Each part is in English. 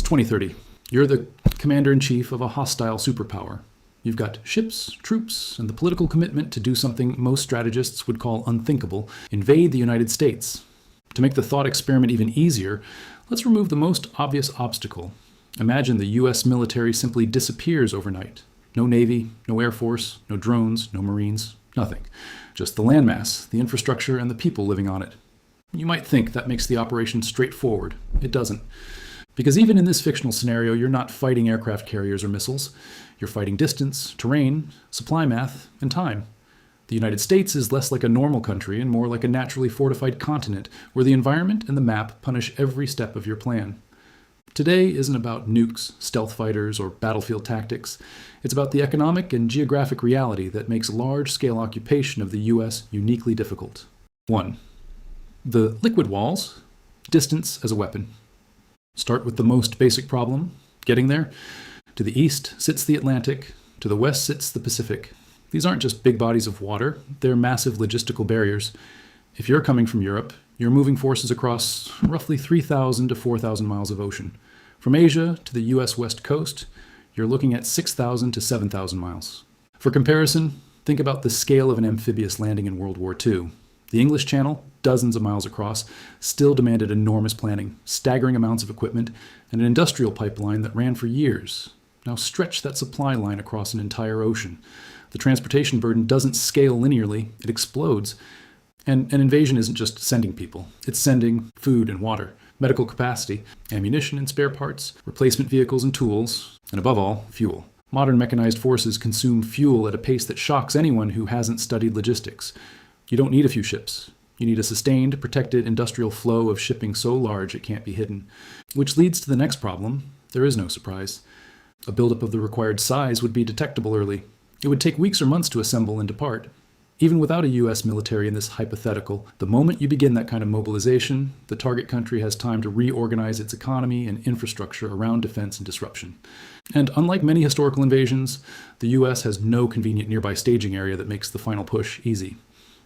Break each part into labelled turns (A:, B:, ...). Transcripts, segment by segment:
A: 2030. You're the commander-in-chief of a hostile superpower. You've got ships, troops, and the political commitment to do something most strategists would call unthinkable: invade the United States. To make the thought experiment even easier, let's remove the most obvious obstacle. Imagine the US military simply disappears overnight. No Navy, no Air Force, no drones, no Marines, nothing. Just the landmass, the infrastructure, and the people living on it. You might think that makes the operation straightforward. It doesn't. Because even in this fictional scenario, you're not fighting aircraft carriers or missiles. You're fighting distance, terrain, supply math, and time. The United States is less like a normal country and more like a naturally fortified continent where the environment and the map punish every step of your plan. Today isn't about nukes, stealth fighters, or battlefield tactics. It's about the economic and geographic reality that makes large-scale occupation of the US uniquely difficult. 1. The liquid walls, distance as a weapon. Start with the most basic problem, getting there. To the east sits the Atlantic, to the west sits the Pacific. These aren't just big bodies of water, they're massive logistical barriers. If you're coming from Europe, you're moving forces across roughly 3,000 to 4,000 miles of ocean. From Asia to the US West Coast, you're looking at 6,000 to 7,000 miles. For comparison, think about the scale of an amphibious landing in World War II. The English Channel, dozens of miles across, still demanded enormous planning, staggering amounts of equipment, and an industrial pipeline that ran for years. Now stretch that supply line across an entire ocean. The transportation burden doesn't scale linearly, it explodes. And an invasion isn't just sending people, it's sending food and water, medical capacity, ammunition and spare parts, replacement vehicles and tools, and above all, fuel. Modern mechanized forces consume fuel at a pace that shocks anyone who hasn't studied logistics. You don't need a few ships. You need a sustained, protected industrial flow of shipping so large it can't be hidden. Which leads to the next problem. There is no surprise. A buildup of the required size would be detectable early. It would take weeks or months to assemble and depart. Even without a US military in this hypothetical, the moment you begin that kind of mobilization, the target country has time to reorganize its economy and infrastructure around defense and disruption. And unlike many historical invasions, the US has no convenient nearby staging area that makes the final push easy.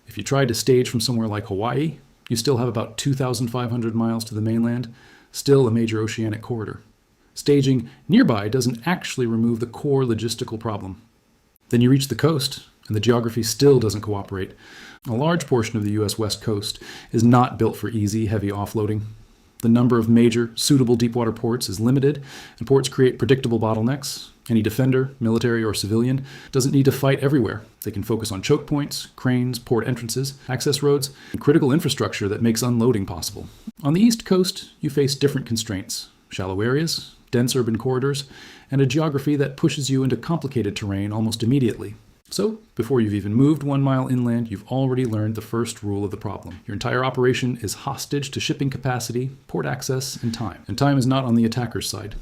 A: If you tried to stage from somewhere like Hawaii, you still have about 2,500 miles to the mainland, still a major oceanic corridor. Staging nearby doesn't actually remove the core logistical problem. Then you reach the coast, and the geography still doesn't cooperate. A large portion of the US West Coast is not built for easy, heavy offloading. The number of major, suitable deepwater ports is limited, and ports create predictable bottlenecks. Any defender, military or civilian, doesn't need to fight everywhere. They can focus on chokepoints, cranes, port entrances, access roads, and critical infrastructure that makes unloading possible. On the East Coast, you face different constraints: shallow areas, dense urban corridors, and a geography that pushes you into complicated terrain almost immediately. So, before you've even moved 1 mile inland, you've already learned the first rule of the problem. Your entire operation is hostage to shipping capacity, port access, and time. And time is not on the attacker's side.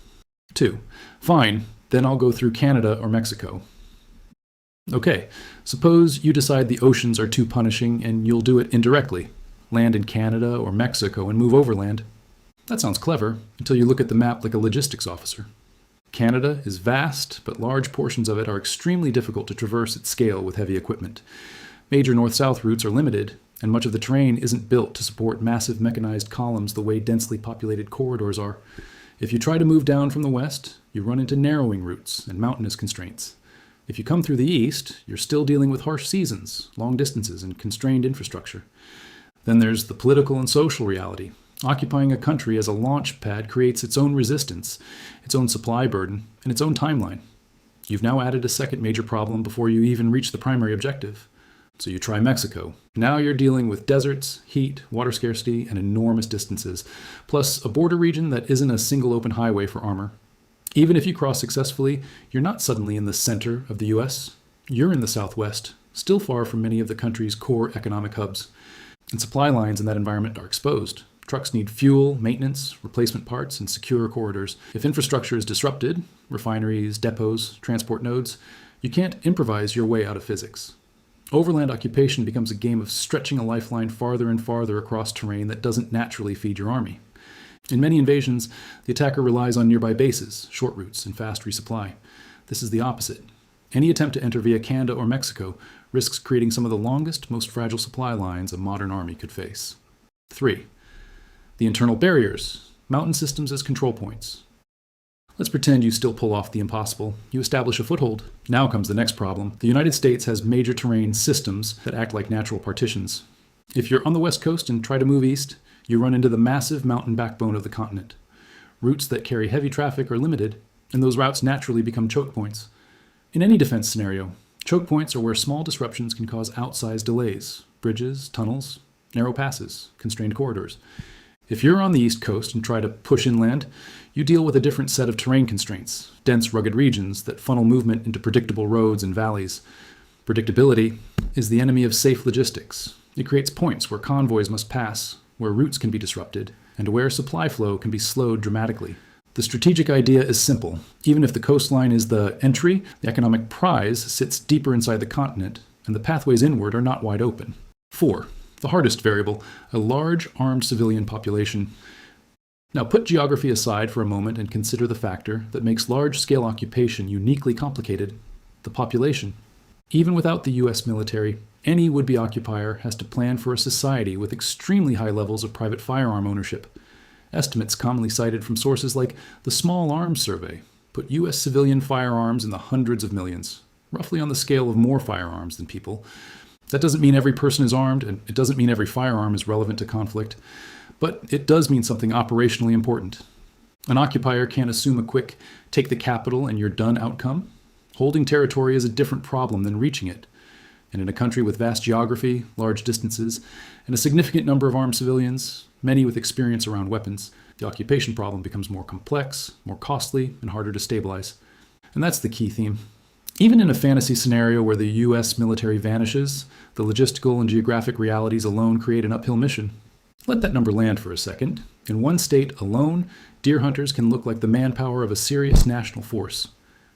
A: 2. Fine, then I'll go through Canada or Mexico. Okay, suppose you decide the oceans are too punishing and you'll do it indirectly. Land in Canada or Mexico and move overland. That sounds clever, until you look at the map like a logistics officer. Canada is vast, but large portions of it are extremely difficult to traverse at scale with heavy equipment. Major north-south routes are limited, and much of the terrain isn't built to support massive mechanized columns the way densely populated corridors are. If you try to move down from the west, you run into narrowing routes and mountainous constraints. If you come through the east, you're still dealing with harsh seasons, long distances, and constrained infrastructure. Then there's the political and social reality. Occupying a country as a launch pad creates its own resistance, its own supply burden, and its own timeline. You've now added a second major problem before you even reach the primary objective. So you try Mexico. Now you're dealing with deserts, heat, water scarcity, and enormous distances, plus a border region that isn't a single open highway for armor. Even if you cross successfully, you're not suddenly in the center of the US. You're in the southwest, still far from many of the country's core economic hubs. And supply lines in that environment are exposed. Trucks need fuel, maintenance, replacement parts, and secure corridors. If infrastructure is disrupted, refineries, depots, transport nodes, you can't improvise your way out of physics. Overland occupation becomes a game of stretching a lifeline farther and farther across terrain that doesn't naturally feed your army. In many invasions, the attacker relies on nearby bases, short routes, and fast resupply. This is the opposite. Any attempt to enter via Canada or Mexico risks creating some of the longest, most fragile supply lines a modern army could face. 3. The internal barriers, mountain systems as control points. Let's pretend you still pull off the impossible. You establish a foothold. Now comes the next problem. The United States has major terrain systems that act like natural partitions. If you're on the West Coast and try to move east, you run into the massive mountain backbone of the continent. Routes that carry heavy traffic are limited, and those routes naturally become choke points. In any defense scenario, choke points are where small disruptions can cause outsized delays. Bridges, tunnels, narrow passes, constrained corridors. If you're on the East Coast and try to push inland, you deal with a different set of terrain constraints, dense, rugged regions that funnel movement into predictable roads and valleys. Predictability is the enemy of safe logistics. It creates points where convoys must pass, where routes can be disrupted, and where supply flow can be slowed dramatically. The strategic idea is simple. Even if the coastline is the entry, the economic prize sits deeper inside the continent, and the pathways inward are not wide open. 4. The hardest variable, a large armed civilian population. Now put geography aside for a moment and consider the factor that makes large-scale occupation uniquely complicated, the population. Even without the US military, any would-be occupier has to plan for a society with extremely high levels of private firearm ownership. Estimates commonly cited from sources like the Small Arms Survey put US civilian firearms in the hundreds of millions, roughly on the scale of more firearms than people. That doesn't mean every person is armed, and it doesn't mean every firearm is relevant to conflict, but it does mean something operationally important. An occupier can't assume a quick, take the capital and you're done outcome. Holding territory is a different problem than reaching it. And in a country with vast geography, large distances, and a significant number of armed civilians, many with experience around weapons, the occupation problem becomes more complex, more costly, and harder to stabilize. And that's the key theme. Even in a fantasy scenario where the US military vanishes, the logistical and geographic realities alone create an uphill mission. Let that number land for a second. In one state alone, deer hunters can look like the manpower of a serious national force.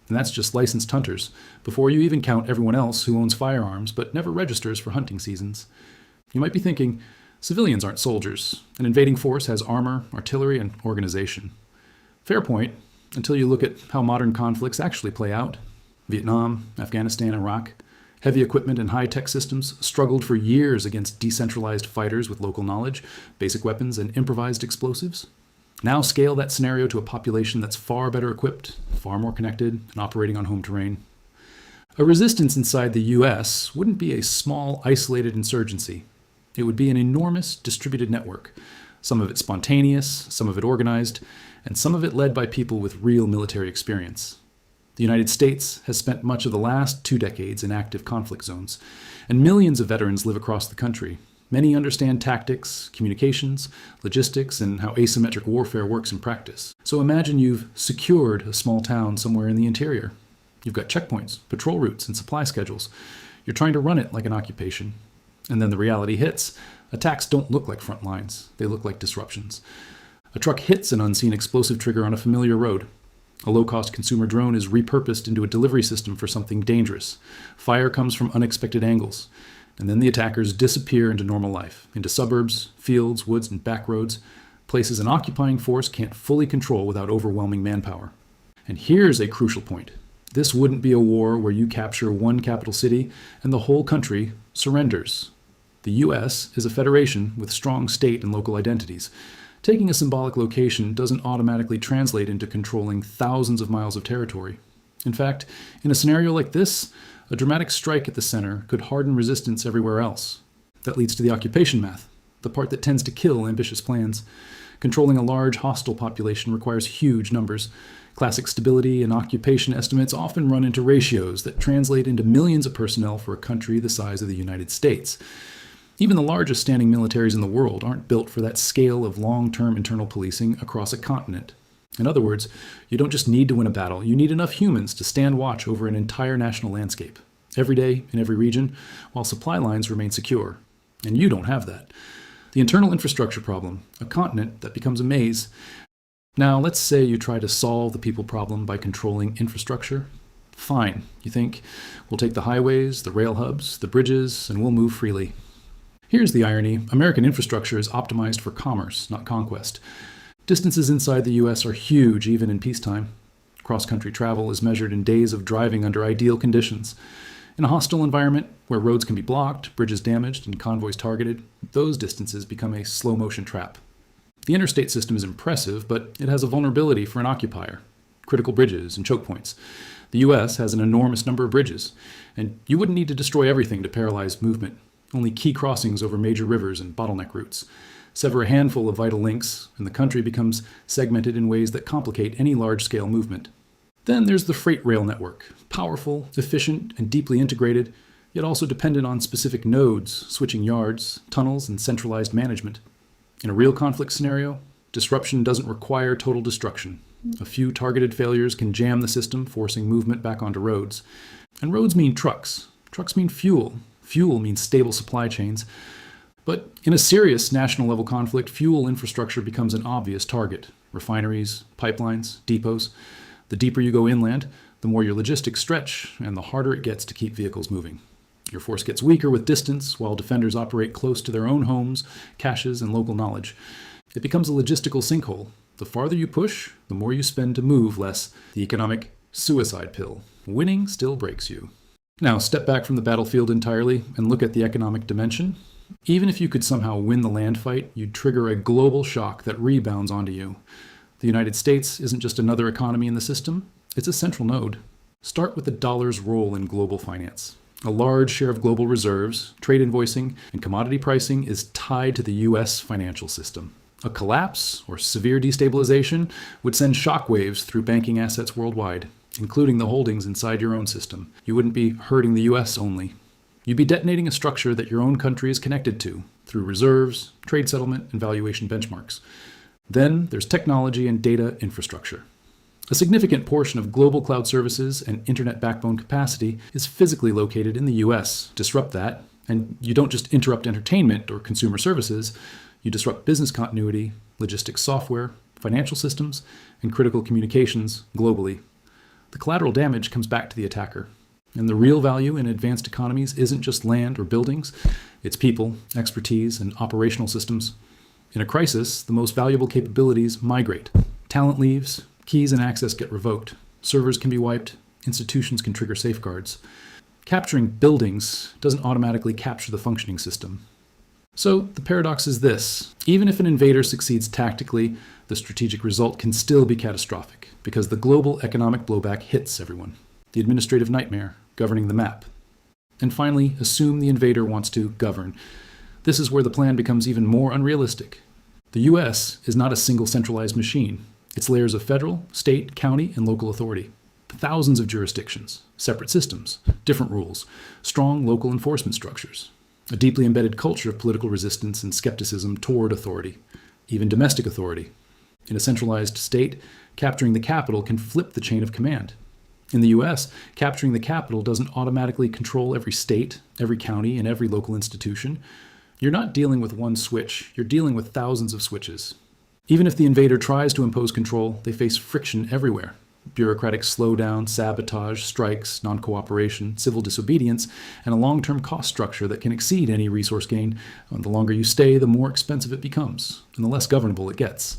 A: And that's just licensed hunters, before you even count everyone else who owns firearms but never registers for hunting seasons. You might be thinking, civilians aren't soldiers. An invading force has armor, artillery, and organization. Fair point, until you look at how modern conflicts actually play out. Vietnam, Afghanistan, Iraq. Heavy equipment and high-tech systems struggled for years against decentralized fighters with local knowledge, basic weapons, and improvised explosives. Now scale that scenario to a population that's far better equipped, far more connected, and operating on home terrain. A resistance inside the US wouldn't be a small, isolated insurgency. It would be an enormous, distributed network, some of it spontaneous, some of it organized, and some of it led by people with real military experience. The United States has spent much of the last 2 decades in active conflict zones, and millions of veterans live across the country. Many understand tactics, communications, logistics, and how asymmetric warfare works in practice. So imagine you've secured a small town somewhere in the interior. You've got checkpoints, patrol routes, and supply schedules. You're trying to run it like an occupation. And then the reality hits. Attacks don't look like front lines. They look like disruptions. A truck hits an unseen explosive trigger on a familiar road. A low-cost consumer drone is repurposed into a delivery system for something dangerous. Fire comes from unexpected angles. And then the attackers disappear into normal life, into suburbs, fields, woods, and back roads, places an occupying force can't fully control without overwhelming manpower. And here's a crucial point. This wouldn't be a war where you capture one capital city and the whole country surrenders. The US is a federation with strong state and local identities. Taking a symbolic location doesn't automatically translate into controlling thousands of miles of territory. In fact, in a scenario like this, a dramatic strike at the center could harden resistance everywhere else. That leads to the occupation math, the part that tends to kill ambitious plans. Controlling a large hostile population requires huge numbers. Classic stability and occupation estimates often run into ratios that translate into millions of personnel for a country the size of the United States. Even the largest standing militaries in the world aren't built for that scale of long-term internal policing across a continent. In other words, you don't just need to win a battle, you need enough humans to stand watch over an entire national landscape, every day in every region, while supply lines remain secure. And you don't have that. The internal infrastructure problem, a continent that becomes a maze. Now, let's say you try to solve the people problem by controlling infrastructure. Fine, you think, we'll take the highways, the rail hubs, the bridges, and we'll move freely. Here's the irony. American infrastructure is optimized for commerce, not conquest. Distances inside the US are huge, even in peacetime. Cross-country travel is measured in days of driving under ideal conditions. In a hostile environment, where roads can be blocked, bridges damaged, and convoys targeted, those distances become a slow-motion trap. The interstate system is impressive, but it has a vulnerability for an occupier. critical bridges and chokepoints. The US has an enormous number of bridges, and you wouldn't need to destroy everything to paralyze movement. Only key crossings over major rivers and bottleneck routes. Sever a handful of vital links, and the country becomes segmented in ways that complicate any large-scale movement. Then there's the freight rail network, powerful, efficient, and deeply integrated, yet also dependent on specific nodes, switching yards, tunnels, and centralized management. In a real conflict scenario, disruption doesn't require total destruction. A few targeted failures can jam the system, forcing movement back onto roads. And roads mean trucks. Trucks mean fuel. Fuel means stable supply chains. But in a serious national-level conflict, fuel infrastructure becomes an obvious target. Refineries, pipelines, depots. The deeper you go inland, the more your logistics stretch, and the harder it gets to keep vehicles moving. Your force gets weaker with distance, while defenders operate close to their own homes, caches, and local knowledge. It becomes a logistical sinkhole. The farther you push, the more you spend to move less. The economic suicide pill. Winning still breaks you. Now, step back from the battlefield entirely and look at the economic dimension. Even if you could somehow win the land fight, you'd trigger a global shock that rebounds onto you. The United States isn't just another economy in the system, it's a central node. Start with the dollar's role in global finance. A large share of global reserves, trade invoicing, and commodity pricing is tied to the US financial system. A collapse or severe destabilization would send shockwaves through banking assets worldwide, including the holdings inside your own system. You wouldn't be hurting the US only. You'd be detonating a structure that your own country is connected to through reserves, trade settlement, and valuation benchmarks. Then there's technology and data infrastructure. A significant portion of global cloud services and internet backbone capacity is physically located in the US. Disrupt that, and you don't just interrupt entertainment or consumer services, you disrupt business continuity, logistics software, financial systems, and critical communications globally. The collateral damage comes back to the attacker. And the real value in advanced economies isn't just land or buildings, it's people, expertise, and operational systems. In a crisis, the most valuable capabilities migrate. Talent leaves, keys and access get revoked, servers can be wiped, institutions can trigger safeguards. Capturing buildings doesn't automatically capture the functioning system. So the paradox is this: even if an invader succeeds tactically, the strategic result can still be catastrophic, because the global economic blowback hits everyone. The administrative nightmare, governing the map. And finally, assume the invader wants to govern. This is where the plan becomes even more unrealistic. The US is not a single centralized machine. It's layers of federal, state, county, and local authority. Thousands of jurisdictions, separate systems, different rules, strong local enforcement structures. A deeply embedded culture of political resistance and skepticism toward authority, even domestic authority. In a centralized state, capturing the capital can flip the chain of command. In the US, capturing the capital doesn't automatically control every state, every county, and every local institution. You're not dealing with one switch, you're dealing with thousands of switches. Even if the invader tries to impose control, they face friction everywhere. Bureaucratic slowdown, sabotage, strikes, non-cooperation, civil disobedience, and a long-term cost structure that can exceed any resource gain. The longer you stay, the more expensive it becomes, and the less governable it gets.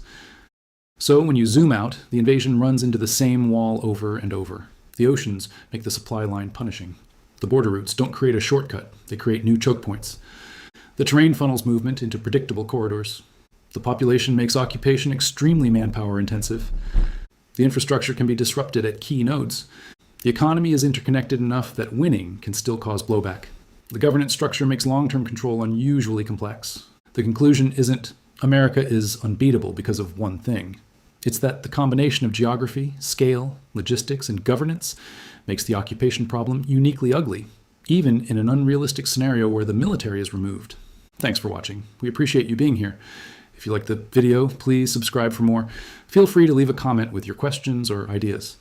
A: So when you zoom out, the invasion runs into the same wall over and over. The oceans make the supply line punishing. The border routes don't create a shortcut, they create new choke points. The terrain funnels movement into predictable corridors. The population makes occupation extremely manpower intensive. The infrastructure can be disrupted at key nodes. The economy is interconnected enough that winning can still cause blowback. The governance structure makes long-term control unusually complex. The conclusion isn't America is unbeatable because of one thing. It's that the combination of geography, scale, logistics, and governance makes the occupation problem uniquely ugly, even in an unrealistic scenario where the military is removed. Thanks for watching. We appreciate you being here. If you like the video, please subscribe for more. Feel free to leave a comment with your questions or ideas.